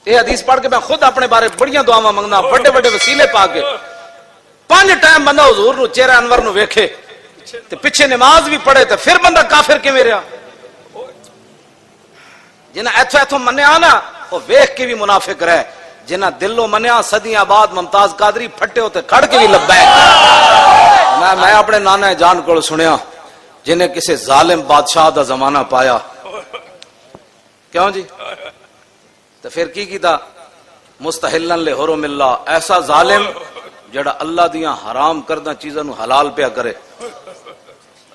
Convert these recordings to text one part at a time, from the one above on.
یہ حدیث پڑھ کے میں خود اپنے بارے بڑیاں دعاواں منگنا، بڑے بڑے وسیلے پا کے 5 ٹائم بندہ حضور نو چہرہ انور نو ویکھے تے پیچھے نماز بھی پڑھے تے پھر بندہ کافر کیویں رہیا؟ جنہ ایتھوں منیا نا وہ ویکھ کے بھی منافق رہے، جنہ دلوں منیا صدیاں بعد ممتاز قادری پھٹے ہوتے کھڑ کے بھی لبیک۔ میں اپنے نانا جان کو سنیا جنہیں کسی ظالم بادشاہ دا زمانہ پایا، کیوں جی؟ تو پھر کی کیتا؟ مستحلن لحرم اللہ، ایسا ظالم جڑا اللہ دیاں حرام کردہ چیزاں نو حلال پیا کرے،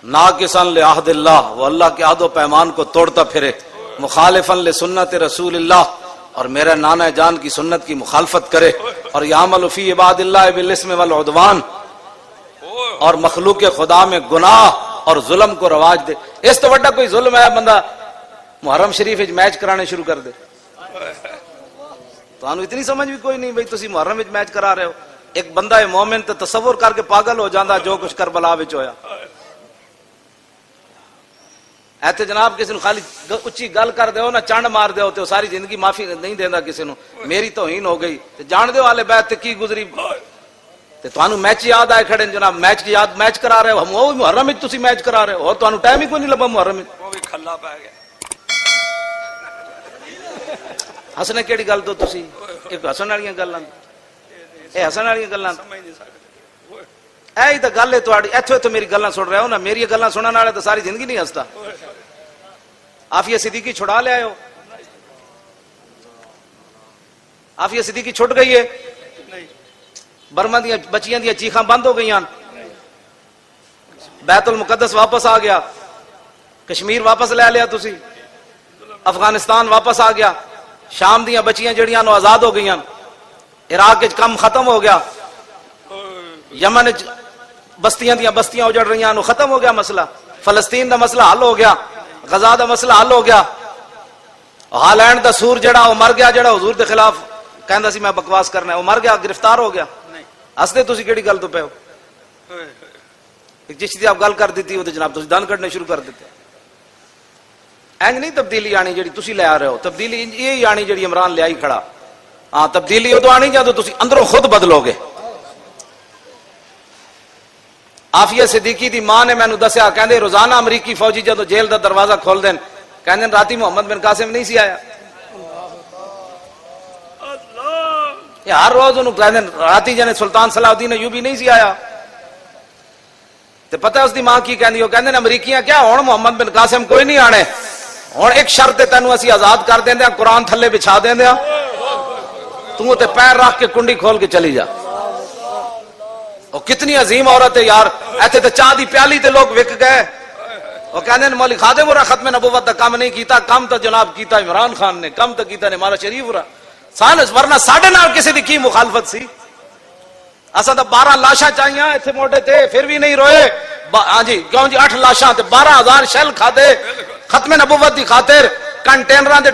ناقصاً لعہد اللہ، وہ اللہ کے عہد و پیمان کو توڑتا پھرے، مخالفاً لسنت رسول اللہ، اور میرے نانا جان کی سنت کی مخالفت کرے، اور یعمل فی عباد اللہ بالاسم والعدوان، اور مخلوق خدا میں گناہ اور ظلم کو رواج دے۔ اس تو بڑا کوئی ظلم ہے بندہ محرم شریف میچ کرانے شروع کر دے؟ تو انہوں اتنی سمجھ بھی کوئی نہیں بھئی تسی محرم وچ میچ کرا رہے ہو۔ ایک بندہ مومن تے تصور کر کے پاگل ہو جاندہ جو کچھ کربلا وچ ہویا۔ ایتے جناب کسی نے خالی اچھی گل کر دیو نا، چانڈ مار دیو تے ساری زندگی معافی نہیں دیندا کسی نو، میری توہین ہو گئی تے جان دیو آلے بیت تے کی گزری تے تانوں میچ یاد آئے کھڑے جناب، میچ کی یاد میچ کرا رہے ہو، ہم وہ محرم وچ تسی میچ کرا رہے ہو، تانوں ٹائم ہی کوئی نہیں لبا محرم وچ، وہ بھی کھلا پے گیا۔ ہسنے کیڑی گل تو تسی ایک ہسن والیاں گلاں، اے ہسن والیاں گلاں اے تے گل ہے تہاڈی، ایتھے میری گلاں سن رہے ہو نا، میری گلاں سنن والے تے ساری زندگی نہیں ہستا۔ عافیہ صدیقی چھڑا لے آئے ہو؟ عافیہ صدیقی چھٹ گئی ہے؟ برما دیا بچیاں دیا چیخاں بند ہو گئیاں، بیت المقدس واپس آ گیا، کشمیر واپس لے لیا تسی، افغانستان واپس آ گیا، شام دیا بچیاں جڑیاں نو آزاد ہو گئیاں، عراق وچ کم ختم ہو گیا، یمن بستیاں دیا بستیاں اجڑ رہیاں نو ختم ہو گیا مسئلہ، فلسطین دا مسئلہ حل ہو گیا، غزہ دا مسئلہ حل ہو گیا، ہالینڈ دا سور جڑا وہ مر گیا، جڑا حضور دے خلاف کہندا سی میں بکواس کرنا ہے، وہ مر گیا، گرفتار ہو گیا۔ ہستے تسی کیڑی گل تو پے ہو؟ ایک چشتی آپ گل کر دیتی ہو تو جناب تسی دان کڈنے شروع کر دیتے۔ اینج نہیں تبدیلی آنی جڑی تسی لے آ رہے ہو، تبدیلی یہی آنی جڑی عمران لے آئی کھڑا۔ ہاں تبدیلی ادو آنی جدوں تسی اندروں خود بدلو گے۔ عافیہ صدیقی دی ماں نے مینوں دسیا، کہندے روزانہ امریکی فوجی جدوں جیل دا دروازہ کھول دین، کہندے راتی محمد بن قاسم نہیں سی آیا، یہ ہر روز انہوں کہندے راتی جنے سلطان صلاح الدین ایوبی نہیں سی آیا۔ تے پتہ اس دی ماں کی کہندی، وہ کہندے امریکیاں کیا ہن محمد بن قاسم کوئی نہیں آنے، ہن ایک شرط تے تینوں اسی آزاد کر دیندے ہاں، قرآن تھلے بچھا دیندے ہاں، تو تے پیر رکھ کے کنڈی کھول کے چلی جا۔ وہ کتنی عظیم عورت ہے یار، ایتھے تے چاہ دی پیالی تے لوگ وک گئے، وہ کہندے نے مولی خادم ورا ختم نبوت دا کام نہیں کیتا، کام تو جناب کیتا عمران خان نے، کم تو کیتا نے مالا شریف ورا سانس، ورنہ ساڈے نال کسی دی کی مخالفت سی؟ اساں تے 12 لاشاں چاہیاں ایتھے موٹے تے پھر بھی نہیں روئے۔ ہاں جی کیوں جی 8 لاشاں تے 12,000 شیل کھادے ختم نبوت دی خاطر، کنٹینراں دے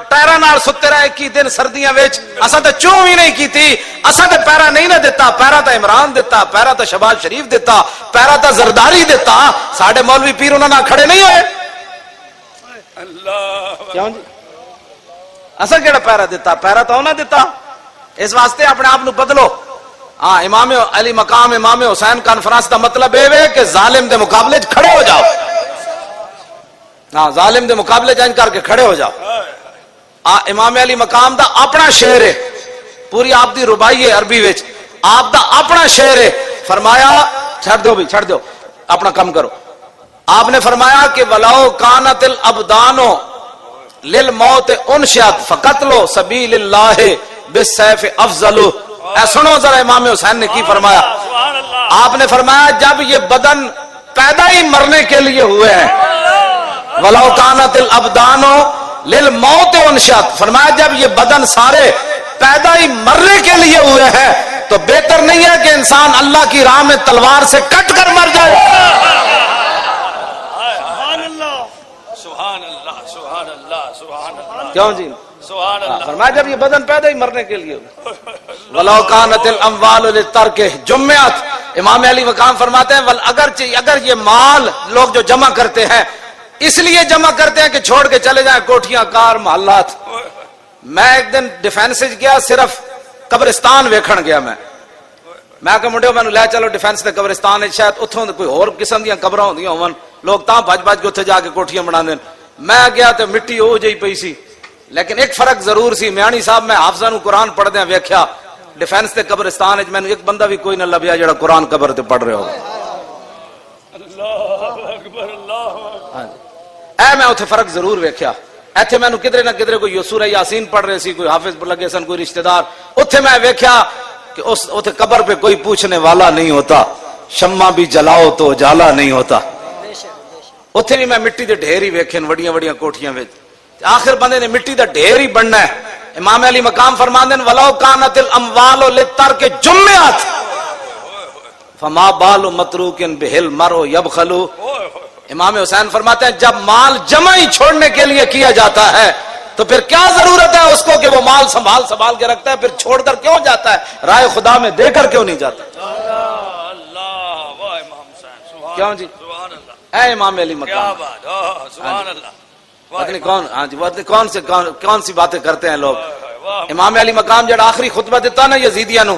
ٹائراں نال ستے رہے 21 دن سردیاں وچ، اساں تے چوں بھی نہیں کیتی، اساں تے پیرا نہیں نہ دتا، پیرا تے عمران دتا، پیرا تے شہباز شریف دتا، پیرا تے زرداری دتا، ساڈے مولوی پیر انہاں نال کھڑے نہیں ہوئے۔ اللہ کیوں جی اساں کیڑا پیرا دتا، پیرا تو انہاں دتا۔ اس واسطے اپنے آپ نو بدلو۔ ہاں امام علی مقام امام حسین کانفرنس دا مطلب اے وے کہ ظالم دے مقابلے چ کھڑے ہو جاؤ، ہاں ظالم دے مقابلے جائن کر کے کھڑے ہو جاؤ۔ امام علی مقام دا اپنا شعر ہے، پوری آپ دی ربائی ہے عربی وچ، آپ دا اپنا شعر ہے، فرمایا چھڑ دو بھی چھڑ دو اپنا کم کرو، آپ نے فرمایا کہ وَلَوْ كَانَتِ الْأَبْدَانُ لِلْمَوْتِ اُنْشِئَتْ فَقَتْلُ سَبِيلِ اللَّهِ بِالسَّيْفِ أَفْضَلُ۔ اے سنو ذرا امام حسین نے کی فرمایا، آپ نے فرمایا جب یہ بدن پیدا ہی مرنے کے لیے ہوئے ہیں، وَلَوْ كَانَتِ الْأَبْدَانُ لِلْمَوْتِ اُنْشِئَتْ، فرمایا جب یہ بدن سارے پیدا ہی مرنے کے لیے ہوئے ہیں تو بہتر نہیں ہے کہ انسان اللہ کی راہ میں تلوار سے کٹ کر مر جائے۔ کیوں جی فرمایا جب یہ بدن پیدا ہی مرنے کے لیے وَلَوْ كَانَتِ الْأَمْوَالُ لِلتَّرْكِ جُمِّعَتْ، امام علی مقام فرماتے ہیں اگر یہ مال لوگ جو جمع کرتے ہیں اس لیے جمع کرتے ہیں کہ چھوڑ کے چلے جائیں کوٹھیاں کار محلات، میں ایک دن ڈیفینس گیا, صرف قبرستان ویکھن گیا. میں کہ منڈیو مینوں لے چلو ڈیفینس دے قبرستان, شاید اتھوں کوئی اور قسم دیاں قبراں ہوندیاں ہون, لوگ تاں بھج بھج کے اتھے جا کے کوٹھیاں بنا دین. میں گیا تے مٹی ہو جئی پئی سی, لیکن ایک فرق ضرور سی. میانی صاحب میں حافظاں نوں قرآن پڑھدیاں ویکھیا ڈیفینس دے قبرستان وچ, مینوں ایک بندہ بھی کوئی نہ لبیا جڑا قرآن قبر تے پڑھ رہا ہوگا. اے میں اتھے فرق ضرور ویکھیا. ایتھے مینوں کدھر نہ کدھر کوئی سورہ یاسین پڑھ رہے سی, کوئی حافظ لگے سن, کوئی رشتہ دار. اتھے میں ویکھیا کہ اس اتھے قبر پہ کوئی پوچھنے والا نہیں ہوتا, شمع بھی جلاؤ تو اجالا نہیں ہوتا. اتھے بھی میں مٹی دے ڈھیر ہی ویکھے وڈیاں وڈیاں کوٹھیاں وچ. آخر بندے نے مٹی دا ڈھیر ہی بننا ہے. امام علی مقام فرماندے ہیں ولو کانت الاموال للترک جمعت فما بال متروک بہل مرو یبخلو. امام حسین فرماتے ہیں جب مال جمع ہی چھوڑنے کے لیے کیا جاتا ہے تو پھر کیا ضرورت ہے اس کو کہ وہ مال سنبھال کے رکھتا ہے, پھر چھوڑ کر کیوں جاتا ہے, رائے خدا میں دے کر کیوں نہیں جاتا. کیوں جی اے امام علی مقام, کون ہاں جی کون سی باتیں کرتے ہیں لوگ. امام علی مقام جڑا آخری خطبہ دیتا نا یزیدیاں نو,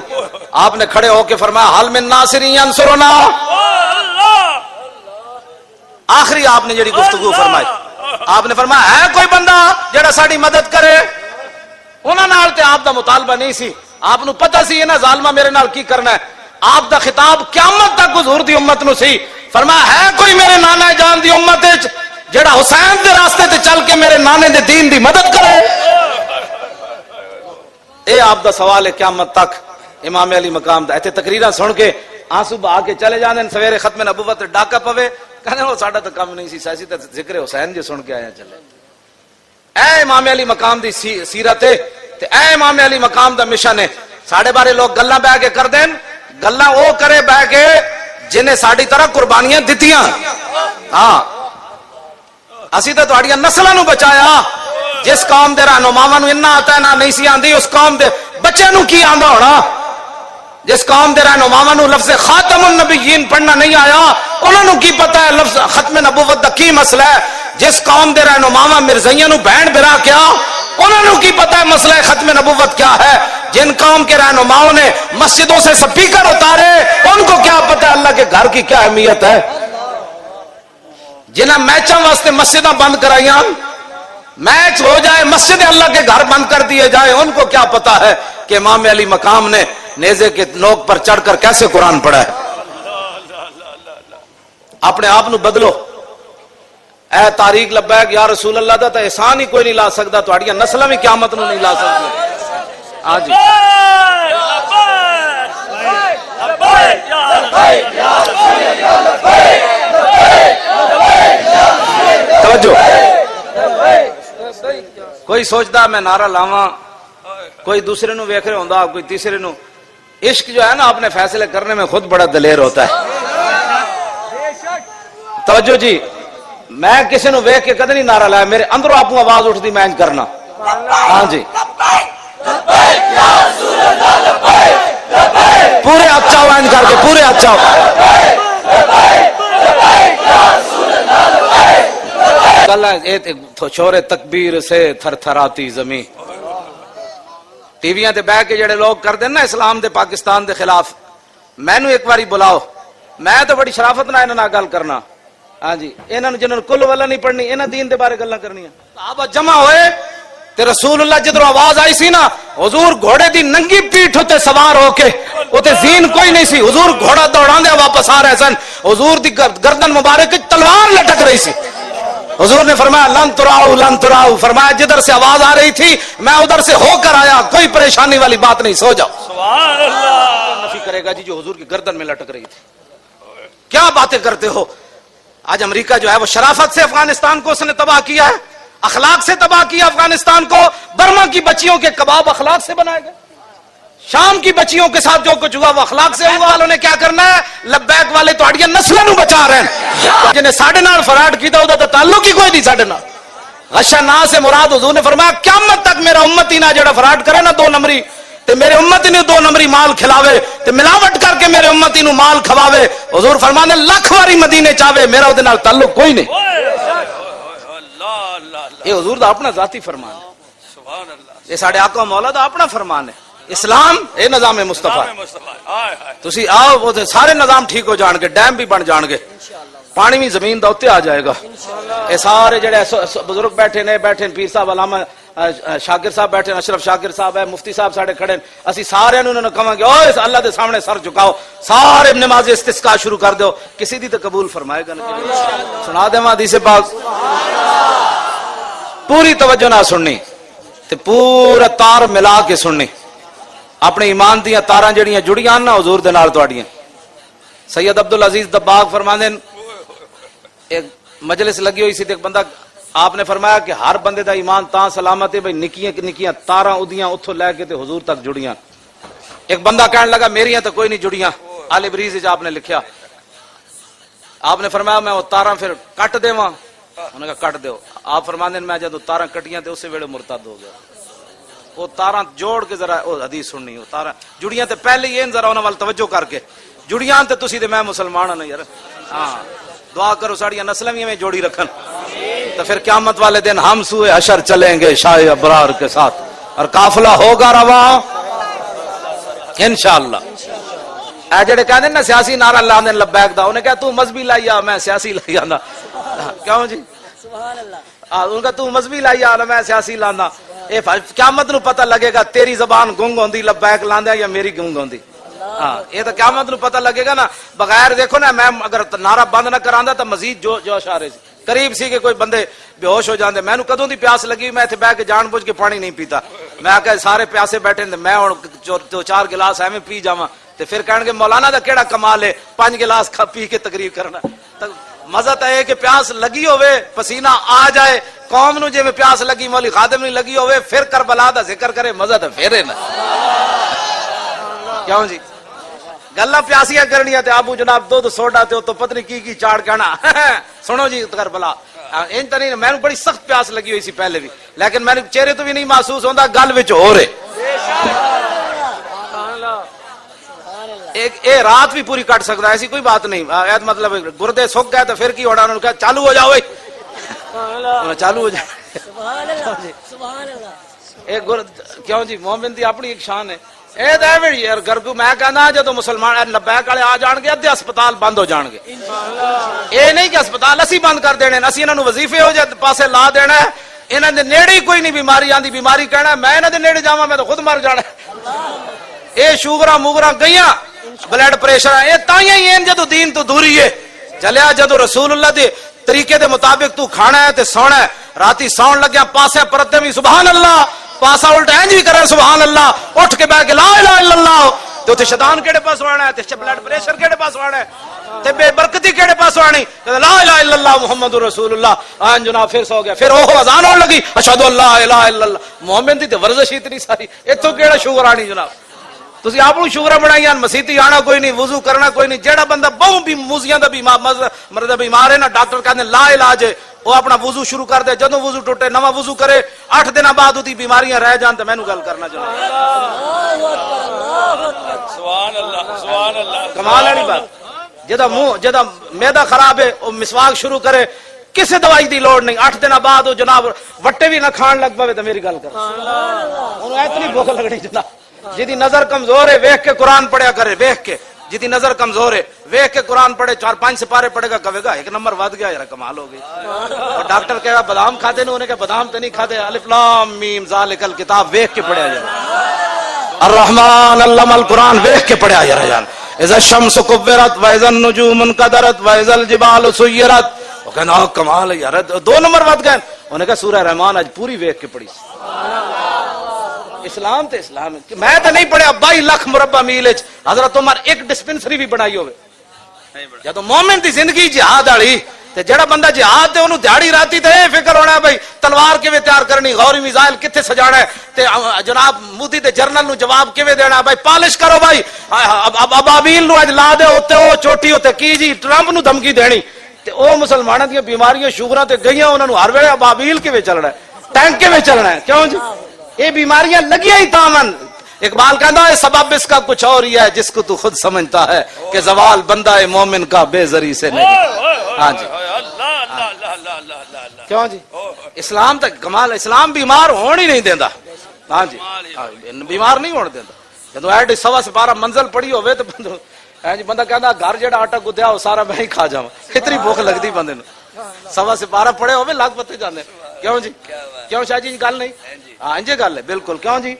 آپ نے کھڑے ہو کے فرمایا حل من ناصر ینصرنا. آخری آپ نے جڑی گفتگو فرمائی, آپ نے فرمایا ہے کوئی بندہ جڑا ساڈی مدد کرے. انہاں نال تے آپ دا مطالبہ نہیں سی, آپ نو پتہ سی انہاں ظالمہ میرے نال کی کرنا ہے. آپ دا خطاب قیامت تک حضور دی امت نو سی. فرمایا ہے کوئی میرے نانا جان دی امت وچ جڑا حسین دے راستے تے چل کے میرے نانے دے دین دی مدد کرے. اے آپ دا سوال ہے قیامت تک. امام علی مقام دا ایتھے تقریراں سن کے آنسو بہا کے چلے جاندے, سویرے ختم نبوت ڈاکا پوے, کہنے وہ ساڈا تو کم نہیں سی, سیاسی تے ذکر حسین جو سن کے آیا چلے. اے امام علی مقام دی سیرت ہے تے اے امام علی مقام دا مشن ہے. ساڈے بارے لوگ گلاں بہ کے کر دین, گلاں او کرے بہ کے جنہیں ساڈی طرح قربانیاں دتیاں. ہاں اسی تے تہاڈیاں نسلاں نو بچایا. جس قوم دے رہنماواں نو اتنا آتا ہے نہ نہیں سی آندی, اس قوم دے بچے نو کی آندا ہونا. جس قوم دے رہنماواں نو لفظ خاتم النبیین پڑھنا نہیں آیا, انہاں نو کی پتہ ہے لفظ ختم نبوت دا کی مسئلہ ہے. جس قوم دے رہنماواں مرزائیاں نو بہن برا کیا, انہاں نو کی پتہ ہے مسئلہ ختم نبوت کیا ہے. جن قوم کے رہنماؤں نے مسجدوں سے سپیکر اتارے, ان کو کیا پتہ ہے اللہ کے گھر کی کیا اہمیت ہے. جنہاں میچاں واسطے مسجداں بند کرائیاں, میچ ہو جائے مسجد اللہ کے گھر بند کر دیے جائے, ان کو کیا پتہ ہے کہ امام علی مقام نے نیزے کے نوک پر چڑھ کر کیسے قرآن پڑھا ہے. اپنے آپ نو بدلو. اے تاریخ لبیک یا رسول اللہ دا تا احسان ہی کوئی نہیں لا سکتا, تہاڈیاں نسلاں بھی قیامت نو نہیں لا سکتی. ہاں جی توجہ. کوئی سوچتا میں نعرہ لاواں, کوئی دوسرے نو ویکھ رہا ہوندا, کوئی تیسرے نو. عشق جو ہے نا اپنے فیصلے کرنے میں خود بڑا دلیر ہوتا ہے. توجہ جی, میں کسی نو ویکھ کے کدے نہیں نعرہ لایا, میرے اندروں آپ آواز اٹھتی میں انج کرنا. ہاں جی پورے ہاتھ چاہو انج کر کے, پورے ہاتھ چاہو. شور تکبیر سے تھر تھراتی زمین. ٹی ویاں تے بہ کے جڑے لوگ کر دین نا اسلام دے پاکستان دے خلاف, مینوں ایک باری بلاؤ, میں تو بڑی شرافت نال انہاں نال گل کرنا. ہاں جی انہاں نوں جنہاں کل والا نہیں پڑھنی, انہاں دین دے بارے گلاں کرنیاں. صحابہ جمع ہوئے تے رسول اللہ جدوں آواز آئی سی نا, حضور گھوڑے دی ننگی پیٹھ تے سوار ہو کے, اوتے زین کوئی نہیں سی, حضور گھوڑا دوڑاندے واپس آ رہے سن. حضور دی گردن مبارک تلوار لٹک رہی سی. حضور نے فرمایا لن تراؤ لن تراؤ, فرمایا جدھر سے آواز آ رہی تھی میں ادھر سے ہو کر آیا, کوئی پریشانی والی بات نہیں, سو جاؤ. سبحان اللہ. نفی کرے گا جی جو حضور کی گردن میں لٹک رہی تھی. کیا باتیں کرتے ہو. آج امریکہ جو ہے وہ شرافت سے افغانستان کو اس نے تباہ کیا ہے, اخلاق سے تباہ کیا افغانستان کو. برما کی بچیوں کے کباب اخلاق سے بنائے گئے, شام کی بچیوں کے ساتھ جو کچھ ہوا وہ اخلاق سے ہوا. انہوں نے کیا کرنا ہے, لبیک والے تہاڈیاں نسلاں نوں بچا رہے ہیں. جنہیں ساڈے نال فراڈ کیتا او دا تعلق ہی کوئی نہیں ساڈے نال. غشہ نا سے مراد حضور نے فرمایا قیامت تک میرا امتی نہ جڑا فراڈ کرے نا دو نمبری, تے میرے امتی نے دو نمبری مال کھلاوے تے ملاوٹ کر کے میرے امتی نو مال کھواوے, حضور فرمانے لاکھ واری مدینے چاہے میرا دے نال تعلق کوئی نہیں. یہ حضور دا اپنا ذاتی فرمان ہے. سبحان اللہ. یہ ساڑھے آقا مولا دا اپنا فرمان ہے. اسلام اے نظام مصطفیٰ. تسی آؤ وہ سارے نظام ٹھیک ہو جان گے, ڈیم بھی بن جان گے, پانی بھی زمین دا اتنے آ جائے گا. یہ سارے جڑے بزرگ بیٹھے نے, بیٹھے پیر صاحب علامہ شاکر صاحب بیٹھے, اشرف شاکر صاحب ہے, مفتی صاحب ساڑے کھڑے, اسی سارے انہوں نے کہاں گے اوہ اللہ دے سامنے سر جھکاؤ, سارے نماز استسقاء شروع کر دو, کسی دی تو قبول فرمائے گا نا. سنا دے حدیث پاک, پوری توجہ نہ سننی تے پورا تار ملا کے سننی. اپنے ایمان دیاں تاراں جڑیاں جڑیاں نا حضور دے نال تواڈیاں. سید عبدالعزیز دباغ فرماندے ایک مجلس لگی ہوئی سی تے ایک بندہ, آپ نے فرمایا کہ ہر بندے دا ایمان تاں سلامت ہے بھئی نکیاں نکیاں تاراں اودیاں اتھوں لے کے تے حضور تک جڑیاں. ایک بندہ کہنے لگا میریاں تو کوئی نہیں جڑیاں. آل بریز وچ آپ نے لکھیا, آپ نے فرمایا میں وہ تاراں پھر کٹ دیواں, انہوں نے کہا کٹ دیو. آپ فرماندے میں جدوں تاراں کٹیاں تے اسی ویلے مرتد ہو گیا. وہ تاراں جوڑ کے ذرا وہ حدیث سننی, وہ تاراں جڑیاں تے پہلے یہ ذرا انہاں ول توجہ کر کے جڑیاں تے تسی تے میں مسلمان ہاں یار. ہاں دعا کرو ساڑیاں نسلاں بھی میں جوڑی رکھن, تو پھر قیامت والے دن ہم سوئے حشر چلیں گے شاہ ابرار کے ساتھ, اور قافلہ ہوگا رواں انشاءاللہ. اے جڑے کہندے نا سیاسی نعرہ لاندے لبیک دا, انہیں کہا تو مذہبی لائی آ میں سیاسی لائی آندا. کیوں جی سبحان اللہ, ان کا تو مذہبی لائی آ میں سیاسی لاندا. اے قیامت نو پتہ لگے گا تیری زبان گنگ ہوندی لبیک لاندا یا میری گنگ ہوندی. ہاں یہ تو قیامت نو پتہ لگے گا نا. بغیر دیکھو نا میں اگر نعرہ بند نہ کراندا تو مزید جوش آ رہے سی, قریب سی کہ کوئی بندے بے ہوش ہو جاندے. میں نو کدوں دی پیاس لگی, میں ایتھے بیٹھ کے جان بوجھ کے پانی نہیں پیتا. میں کہ سارے پیاسے بیٹھے تے میں ہن دو چار گلاس ایویں پی جاواں تے پھر کہن گے مولانا دا کیڑا کمال ہے 5 گلاس کھا پی کے تقریر کرنا. مزہ تو ہے کہ پیاس لگی ہوئے پسینہ آ جائے, قوم نو جے میں پیاس لگی مولی خادم نہیں لگی ہوئے پھر کربلا دا ذکر کرے, مزہ تو پھر ہے نا. کیوں جی گلاں پیاسیاں کرنیاں تے ابو جناب دودھ سوڈا تے تو پتہ نہیں کی چاڑ کہنا. سنو جی کربلا ان تو نہیں, میں نے بڑی سخت پیاس لگی ہوئی سی پہلے بھی, لیکن میں نے چہرے تو بھی نہیں محسوس ہوندا, گل وچ ہو رہے. ایک اے رات بھی پوری کٹ سکتا ہے, ایسی کوئی بات نہیں. مطلب گردے سک گئے تو پھر کی ہونا, انہوں نے کہا چالو ہو جاؤ, چالو ہو جائے. کیوں جی مومن دی اپنی ایک شان ہے. اے دے یار گرگو میں کہنا جدو مسلمان لبیک والے آ جان گے ادھے ہسپتال بند ہو جان گے. اے نہیں کہ ہسپتال اسی بند کر دینے, اسی انہاں نو وظیفے ہو جائے پاسے لا دینا ہے. انہاں دے نیڑے ہی کوئی نہیں بیماری آندی, بیماری کہنا میں انہاں دے نیڑے جاواں میں تو خود مر جانا. اے شوگراں موگراں گئیاں, بلڈ پریشر اے تائیں ہی جدو دین تو دوری ہے. چلیا جدو رسول اللہ دے طریقے دے مطابق تو کھانا ہے تے سونا ہے, راتی سون لگیا پاسے پرتے بھی سبحان اللہ, پاسا الٹا انج بھی کرن سبحان اللہ, اٹھ کے بیٹھ کے لا الہ الا اللہ, تے اوتھے شیطان کیڑے پاس آنا ہے, تے بلڈ پریشر کیڑے پاس آنا ہے, تے بے برکتی کیڑے پاس آنی, لا الہ الا اللہ محمد رسول اللہ. ہاں جناب پھر سو گیا, پھر اوہ اذان ہون لگی اشہد ان لا الہ الا اللہ. مومن دی تے ورزش اتنی ساری, ایتھوں کیڑا شوگر آنی جناب. تسی آپ کو شوگر بنائی مسیتی آنا کوئی نہیں, وضو کرنا کوئی نہیں. جیڑا بندہ بہوں بھی موزیاں دا بیمار مرد بیمار ہے نا, ڈاکٹر کہتے ہیں لا علاج ہے, وہ اپنا وضو شروع کر دے, جدوں وضو ٹوٹے نواں وضو کرے, 8 دن بعد اودی بیماریاں رہ جان. تے مینوں گل کرنا چاہنا سبحان اللہ سبحان اللہ کمال ہے نہیں بات. جدا منہ جدا معدہ خراب ہے وہ مسواک شروع کرے, کسی دوائی دی لوڑ نہیں, 8 دن بعد وہ جناب وٹے بھی نہ کھان لگ پے. تے میری گل کر انہوں اتنی بھوک لگنی جناب. جدی نظر کمزور ہے ویکھ کے قرآن پڑھیا کرے, ویکھ کے. جدی نظر کمزور ہے ویکھ کے قرآن پڑھے, 4-5 سپارے پڑھے گا, کہے گا 1 نمبر ود گیا, یار کمال ہو گئی. اور ڈاکٹر کہے گا بادام کھاتے نہیں, انہیں کہ بادام تو نہیں کھاتے. الف لام میم ذالک الکتاب ویکھ کے پڑھیا جائے. الرحمن علم القرآن ویکھ کے پڑھیا جائے. اذا الشمس کورت واذا النجوم انقدرت واذا الجبال سیرت. وہ کہنا کمال ہے یار, 2 نمبر ود گئے. انہیں کہا سورہ رحمان آج پوری ویکھ کے پڑھی. اسلام تے اسلام ہے. میں تو نہیں پڑھیا 22 لاکھ مربع میل حضرت عمر ایک ڈسپنسری بھی بنائی ہوئے. جدو مومن دی زندگی جہاد والی, تے جڑا بندہ جہاد تے انہوں دیہڑی راتی تے فکر ہونا ہے بھائی تلوار کیویں تیار کرنی, غوری میزائل کتنے سجانا ہے, تے جناب مودی تے جرنل نو جواب کیویں دینا ہے. بھائی پالش کرو بھائی, ابابیل نو اج لا دے اوتے او چوٹی اوتے کی جی ٹرمپ نو دھمکی دینی. تے او مسلماناں دی بیماریاں شوگراں تے گئیاں, انہاں نو ہر ویلے ابابیل کیویں چلنا ہے, ٹینک کیویں چلنا ہے. کیوں جی یہ بیماریاں لگیاں ہی تامن. اقبال کہتا ہے سبب اس کا کچھ اور ہی ہے جس کو تو خود سمجھتا ہے کہ زوال بندہ مومن کا بے زری سے نہیں. ہاں جی کیوں جی اسلام تک کمال, اسلام بیمار ہون ہی نہیں دینا. ہاں جی بیمار نہیں ہونے دینا جدو ایڈ 12:15 منزل پڑی ہوئے تو بندہ کہتا گھر جہاں آٹا گدیا وہ سارا میں ہی کھا جاؤں اتنی بھوک لگتی بندے نو 12:15 پڑے ہوئے لگ پتے جانے کیوں جی کیوں شاہ جی گل نہیں ہاں جی گل ہے بالکل کیوں جی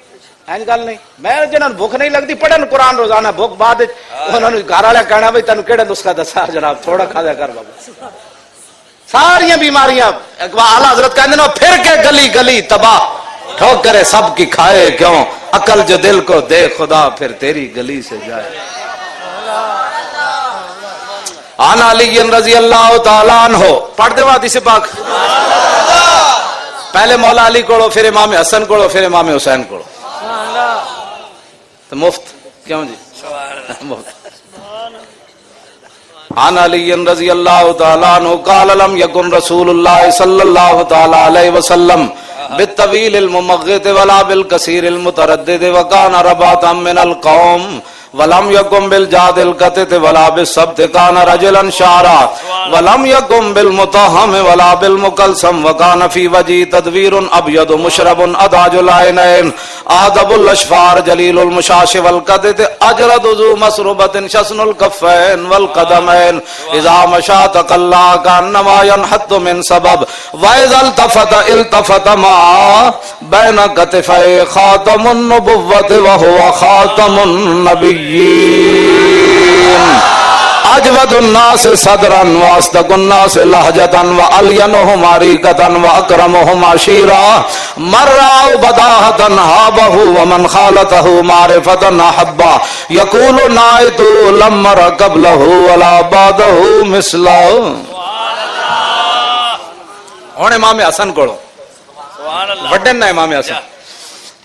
گل نہیں میں جنہوں بھوک نہیں لگتی پڑھن قرآن روزانہ بھوک بعد انہوں نے گھر والے کہنا بھائی تینوں کہڑا نسخہ دسا جناب تھوڑا کھا دیا کر بابا ساری بیماریاں اعلیٰ حضرت کہتے ہیں پھر کے گلی گلی تباہ ٹھوکرے سب کی کھائے کیوں عقل جو دل کو دے خدا پھر تیری گلی سے جائے عن علی رضی اللہ تعالیٰ عنہ پڑھ دے حدیث پاک پہلے مولا علی کوڑو پھر امام حسن کوڑو پھر امام حسین کوڑو تو مفت کیوں جی مفت عن علی رضی اللہ تعالیٰ عنہ قال لم یکن رسول اللہ صلی اللہ تعالیٰ علیہ وسلم بالطویل الممغت ولا بالکثیر المتردد وکان رباتا من القوم ولم یکن بالجاد القطت ولا بالسبت کان رجلا شعرا ولم یکن بالمتہم ولا بالمکلسم وکان فی وجی تدویر ابید مشرب اداج العینین آدب الاشفار جلیل المشاش والقدت اجرد ذو مسربت شسن الکفین والقدمین اذا مشا تقلا کانما ینحط من سبب واذا التفت ما بین کتفی خاتم النبوت وهو خاتم النبی اجود الناس صدرا واصدق الناس لهجة والینهم عریقة واکرمهم عشیرا من رأوا بداهة هابه ومن خالته معرفة احبا یقول نائت لم مر قبله ولا بعده مثله ہن امام حسن کو وڈن ہے امام حسن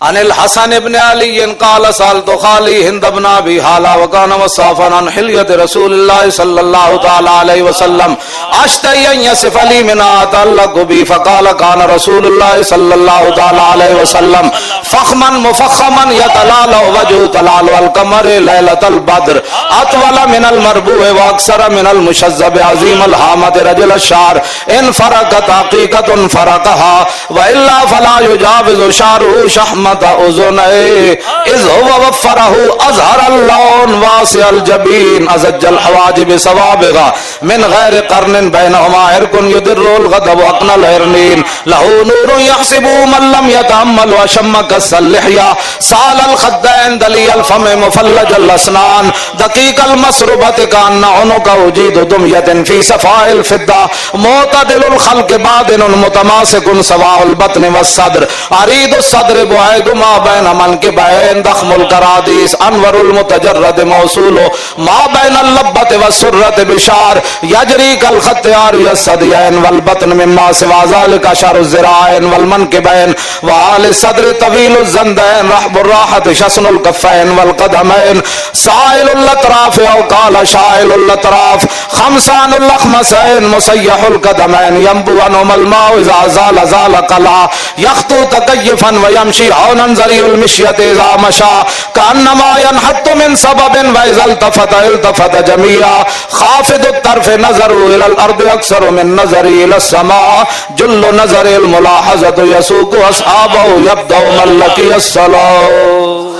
عن الحسن ابن علی قال سالت خالی ہند ابن ابی حالا وکان وصافا عن حلیت رسول اللہ صلی اللہ تعالی علیہ وسلم اشتہی ان یصف لی من اتعلق بی فقال کان رسول اللہ صلی اللہ تعالی علیہ وسلم فخما مفخما یتلال وجه تلال والقمر لیلۃ البدر اطول من المربوع واکثر من المشذب عظیم الحامت رجل الشعر ان فرقت حقیقت فرقها والا فلا یجاوز شعره شحم اذنائے اذ هو وفره اظهر اللون واسع الجبین ازج الحواجب سوابغا من غیر قرن بینهما عرق يدر الغضب اقنى العرنین له نور يحسب من لم يتأمل وشم كس اللحية سال الخدين دلي الفم مفلج الاسنان دقيق المسربة كأن عنق وجيد دمية في صفاء الفضة معتدل الخلق بادن متماسك سواء البطن والصدر عريض الصدر بعيد ما بین منکبین ضخم القرادیس انور المتجرد موصول ما بین اللبت والسرت بشار یجری کالخط عاری الصدیین والبطن مما سوا ذلك شر الذراعین والمنکبین وآل الصدر طویل الزندین رحب الراحت شسن الکفین والقدمین سائل الاطراف او قال شائل الاطراف خمسان الاخمسین مسیح القدمین ینبوانهم الماء اذا زال زال قلا یخطو تکیفا ویمشی عونا ذریع المشیت اذا مشا کانما ینحط من سبب واذا التفت التفت جميعا خافض الطرف نظر الى الارض اکثر من نظر الى السماء جل نظر الملاحظت یسوق اصحابه یبدأ من لقی الصلاة.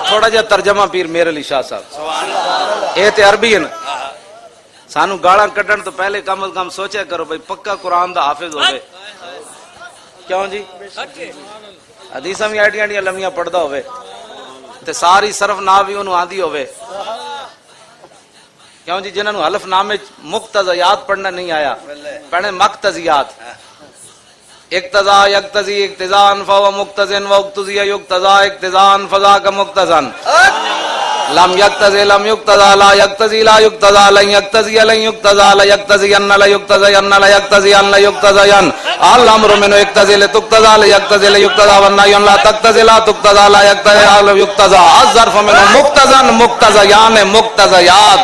تھوڑا جا ترجمہ پیر میر علی شاہ صاحب اے تے عربی ہے نا سانو گاڑاں کڈن تو پہلے کم از کم سوچیا کرو بھئی پکا قرآن دا حافظ ہوئے کیوں جی حدیثاں بھی ایڈیاں ایڈیاں لمیاں پڑھدا ہوئے تے ساری صرف نہ بھی انہوں آندی ہوئے کیوں جی جنہوں حلف نامے مقتضیات پڑھنا نہیں آیا پڑھنے مقتضیات اقتضا یقتضی اقتضان فهو مقتضن واقتضی یقتضا اقتضان فذاک مقتضن لم یقتضی لم یقتضا لا یقتضی لا یقتضا لن یقتضی لن یقتضا لا یقتضی ان لا یقتضی ان لا یقتضی ان لا یقتضی ان الامر من یقتضی لتقتضا لا یقتضی لیقتضا والنهی لا تقتضی لا تقتضا لا یقتضی لا یقتضا الظرف من مقتضن مقتضیان مقتضیات